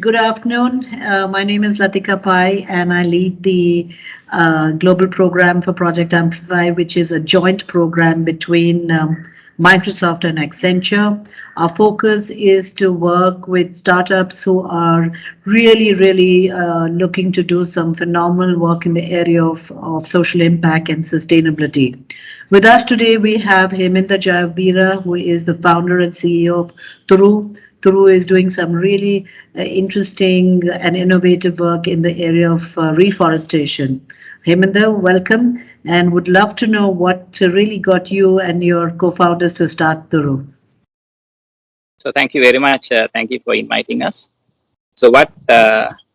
Good afternoon. My name is Lathika Pai, and I lead the global program for Project Amplify, which is a joint program between Microsoft and Accenture. Our focus is to work with startups who are really looking to do some phenomenal work in the area of social impact and sustainability. With us today, we have Heminda Jayaweera, who is the founder and CEO of Thuru. Thuru is doing some really interesting and innovative work in the area of reforestation. Heminda, welcome, and would love to know what really got you and your co-founders to start Thuru. So thank you very much. Thank you for inviting us. So what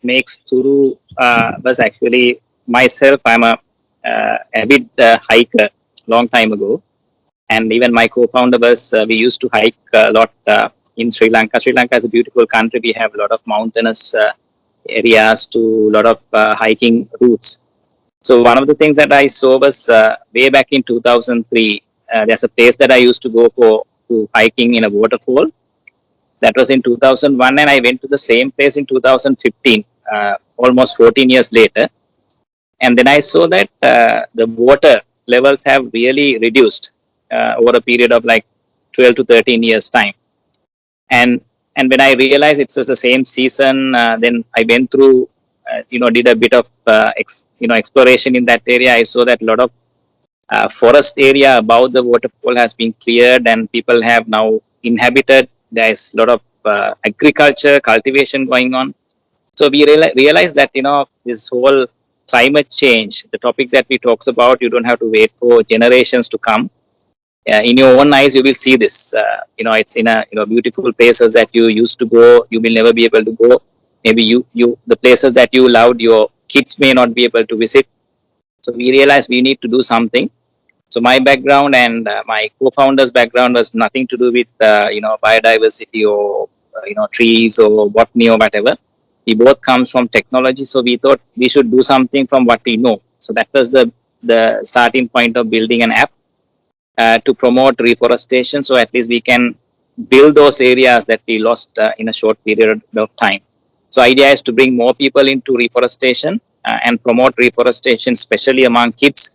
makes Thuru was actually myself. I'm a avid hiker long time ago, and even my co-founder was. We used to hike a lot in Sri Lanka. Sri Lanka is a beautiful country. We have a lot of mountainous areas to a lot of hiking routes. So one of the things that I saw was way back in 2003. There's a place that I used to go for to hiking in a waterfall. That was in 2001, and I went to the same place in 2015, almost 14 years later. And then I saw that the water levels have really reduced over a period of like 12 to 13 years time. And when I realized it was the same season, then I went through, did a bit of exploration in that area. I saw that a lot of forest area above the waterfall has been cleared, and people have now inhabited. There's a lot of agriculture, cultivation going on. So we realized that this whole climate change, the topic that we talks about, you don't have to wait for generations to come. In your own eyes, you will see this. It's in a beautiful places that you used to go. You will never be able to go. Maybe the places that you loved, your kids may not be able to visit. So we realized we need to do something. So my background and my co-founder's background was nothing to do with biodiversity or trees or botany or whatever. We both comes from technology, so we thought we should do something from what we know. So that was the starting point of building an app to promote reforestation. So at least we can build those areas that we lost in a short period of time. So idea is to bring more people into reforestation and promote reforestation, especially among kids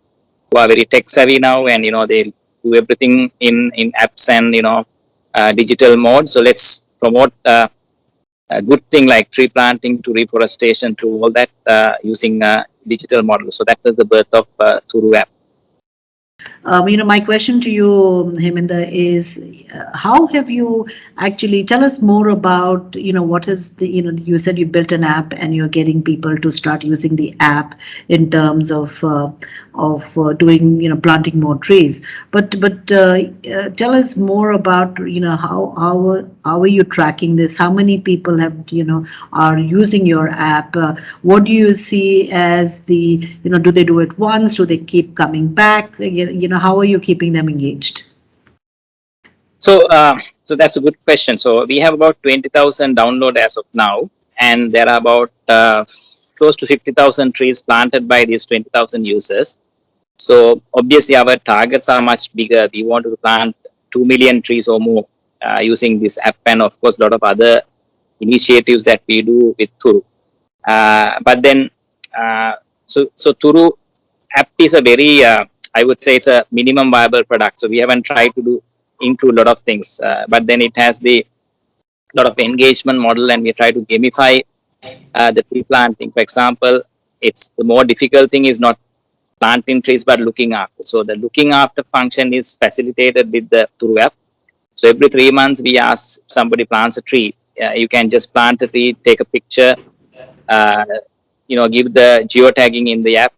who are very tech savvy now, and they do everything in apps and digital mode. So let's promote a good thing like tree planting to reforestation to all that using digital model. So that was the birth of Thuru app. My question to you, Heminda, is how have you actually tell us more about what is the you said you built an app and you're getting people to start using the app in terms of doing planting more trees, but tell us more about how are you tracking this? How many people have are using your app? What do you see as the do they do it once? Do they keep coming back? How are you keeping them engaged? So that's a good question. So we have about 20,000 download as of now, and there are about close to 50,000 trees planted by these 20,000 users. So obviously our targets are much bigger. We want to plant 2 million trees or more using this app, and of course a lot of other initiatives that we do with Thuru. But then, so Thuru app is a very, I would say it's a minimum viable product. So we haven't tried to include a lot of things, but then it has the lot of engagement model, and we try to gamify the tree planting. For example, it's the more difficult thing is not planting trees but looking after. So the looking after function is facilitated with the Thuru app. So every 3 months we ask somebody plants a tree. You can just plant a tree, take a picture, give the geotagging in the app,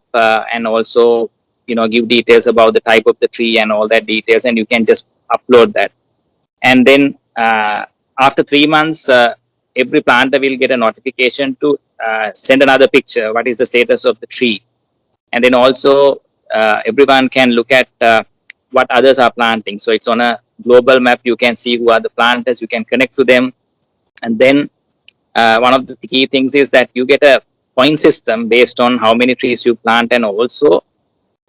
and also give details about the type of the tree and all that details, and you can just upload that. And then after 3 months, every planter will get a notification to send another picture. What is the status of the tree? And then also everyone can look at what others are planting. So it's on a global map. You can see who are the planters. You can connect to them. And then one of the key things is that you get a point system based on how many trees you plant, and also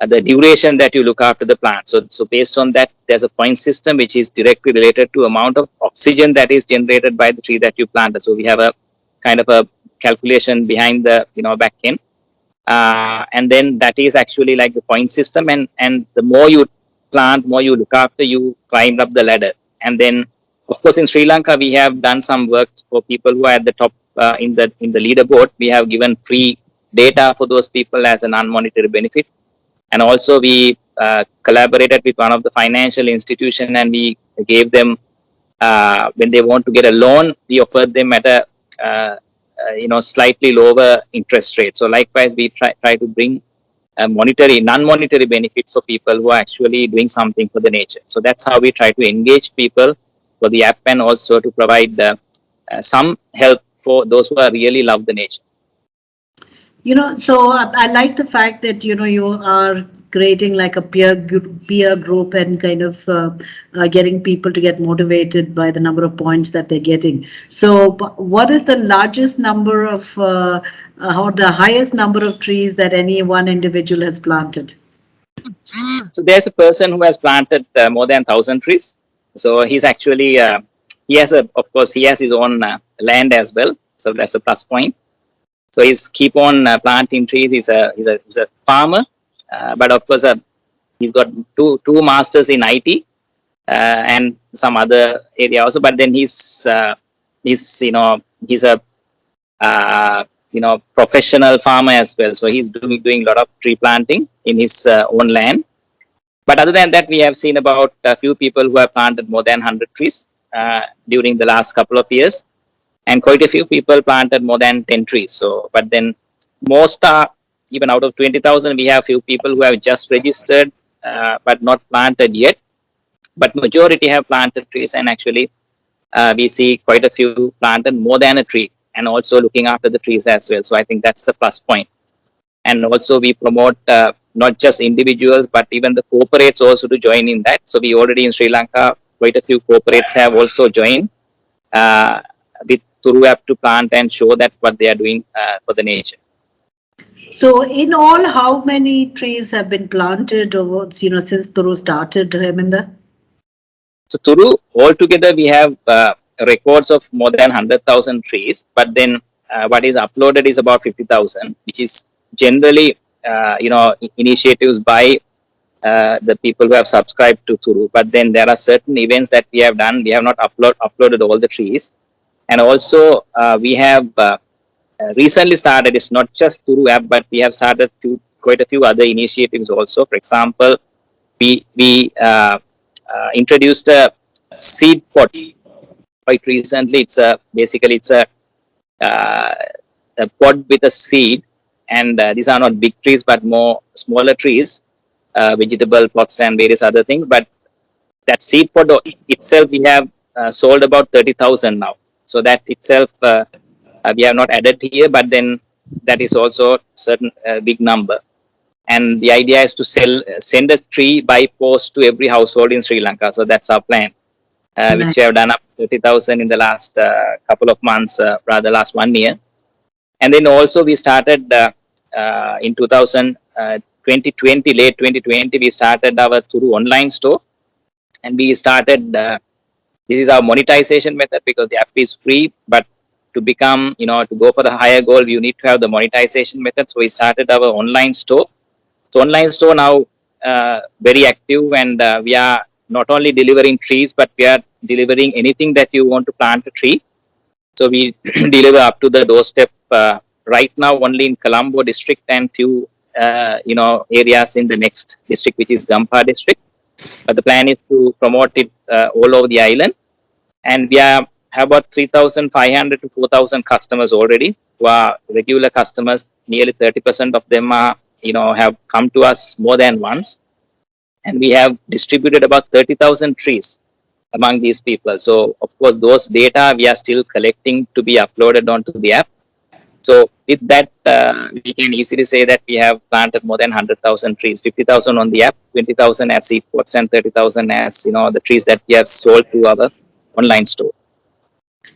the duration that you look after the plant. So based on that, there's a point system which is directly related to amount of oxygen that is generated by the tree that you planted. So we have a kind of a calculation behind the back end. And then that is actually like the point system, and the more you plant, more you look after, you climb up the ladder. And then of course in Sri Lanka we have done some work for people who are at the top in the leaderboard. We have given free data for those people as a non-monetary benefit, and also we collaborated with one of the financial institution, and we gave them when they want to get a loan, we offered them at a slightly lower interest rate. So likewise, we try to bring non-monetary benefits for people who are actually doing something for the nature. So that's how we try to engage people for the app, and also to provide some help for those who are really love the nature. So I like the fact that, you are creating like a peer group and kind of getting people to get motivated by the number of points that they're getting. So what is the largest number of, or the highest number of trees that any one individual has planted? So there's a person who has planted more than 1,000 trees. So he's actually, of course, he has his own land as well. So that's a plus point. So he's keep on planting trees. He's a farmer, but of course he's got two masters in IT and some other area also. But then he's a professional farmer as well. So he's doing a lot of tree planting in his own land. But other than that, we have seen about a few people who have planted more than 100 trees during the last couple of years. And quite a few people planted more than 10 trees. So, but then most are, even out of 20,000, we have few people who have just registered, but not planted yet. But majority have planted trees, and actually we see quite a few planted more than a tree, and also looking after the trees as well. So I think that's the plus point. And also we promote not just individuals, but even the corporates also to join in that. So we already in Sri Lanka, quite a few corporates have also joined with Thuru app to plant and show that what they are doing for the nature. So in all, how many trees have been planted over, since Thuru started, Heminda? So Thuru, altogether we have records of more than 100,000 trees, but then what is uploaded is about 50,000, which is generally, initiatives by the people who have subscribed to Thuru. But then there are certain events that we have done. We have not uploaded all the trees. And also we have recently started, it's not just Thuru app, but we have started quite a few other initiatives also. For example, we introduced a seed pot quite recently. It's basically a pot with a seed, and these are not big trees, but more smaller trees, vegetable plots and various other things. But that seed pot itself, we have sold about 30,000 now. So that itself we have not added here, but then that is also certain big number. And the idea is to send a tree by post to every household in Sri Lanka. So that's our plan, which we have done up 30,000 in the last couple of months, rather last 1 year. And then also we started in 2020, late 2020, we started our Thuru online store, and we started. This is our monetization method, because the app is free, but to become, to go for the higher goal, you need to have the monetization method. So we started our online store. So online store now very active, and we are not only delivering trees, but we are delivering anything that you want to plant a tree. So we deliver up to the doorstep right now only in Colombo district and few areas in the next district, which is Gampa district. But the plan is to promote it all over the island. And we have about 3,500 to 4,000 customers already who are regular customers. Nearly 30% of them are, have come to us more than once. And we have distributed about 30,000 trees among these people. So, of course, those data we are still collecting to be uploaded onto the app. So, with that, we can easily say that we have planted more than 100,000 trees, 50,000 on the app, 20,000 as seed pots, and 30,000 as, the trees that we have sold to our online store.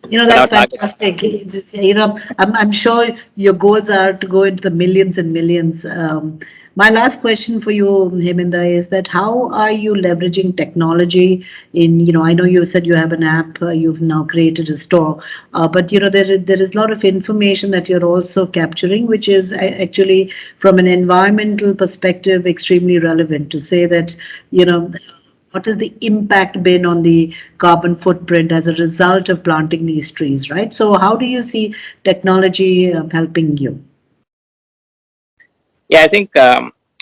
That's target. fantastic. I'm sure your goals are to go into the millions and millions. My last question for you, Heminda, is that how are you leveraging technology in, I know you said you have an app, you've now created a store, but, there is a lot of information that you're also capturing, which is actually from an environmental perspective, extremely relevant to say that, what has the impact been on the carbon footprint as a result of planting these trees, right? So how do you see technology helping you? Yeah, I think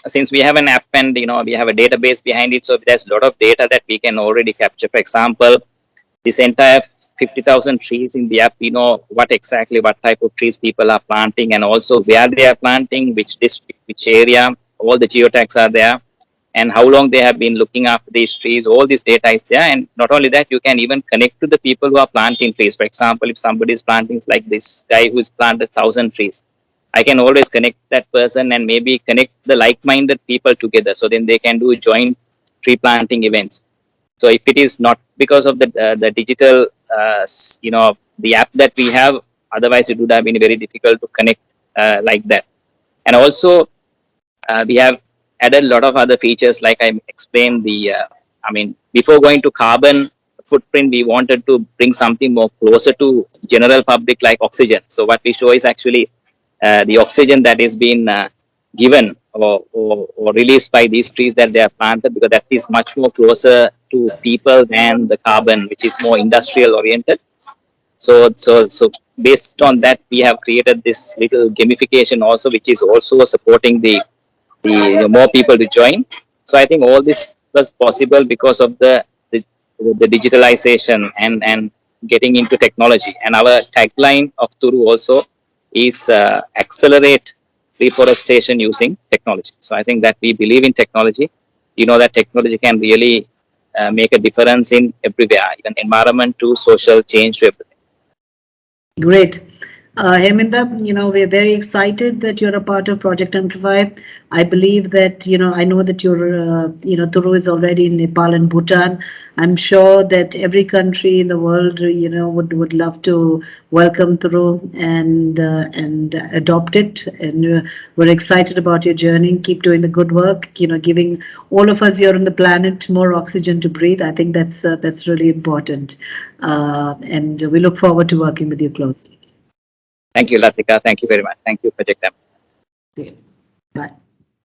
since we have an app and we have a database behind it, so there's a lot of data that we can already capture. For example, this entire 50,000 trees in the app, we know what type of trees people are planting, and also where they are planting, which district, which area, all the geotags are there, and how long they have been looking after these trees. All this data is there, and not only that, you can even connect to the people who are planting trees. For example, if somebody is planting, like this guy who has planted 1,000 trees, I can always connect that person and maybe connect the like-minded people together, so then they can do joint tree planting events. So if it is not because of the digital, the app that we have, otherwise it would have been very difficult to connect like that. And also we have added a lot of other features, like I explained. Before going to carbon footprint, we wanted to bring something more closer to general public, like oxygen. So what we show is actually the oxygen that is being given or released by these trees that they are planted, because that is much more closer to people than the carbon, which is more industrial oriented. So based on that, we have created this little gamification also, which is also supporting the more people to join. So I think all this was possible because of the digitalization and getting into technology. And our tagline of Thuru also is accelerate reforestation using technology. So I think that we believe in technology. That technology can really make a difference in everywhere, even environment to social change to everything. Great. Heminda, we're very excited that you're a part of Project Amplify. I believe that, I know that Thuru is already in Nepal and Bhutan. I'm sure that every country in the world, would love to welcome Thuru and adopt it. And we're excited about your journey. Keep doing the good work, giving all of us here on the planet more oxygen to breathe. I think that's really important. And we look forward to working with you closely. Thank you, Lathika. Thank you very much. Thank you, Project Amplify. See you. Bye.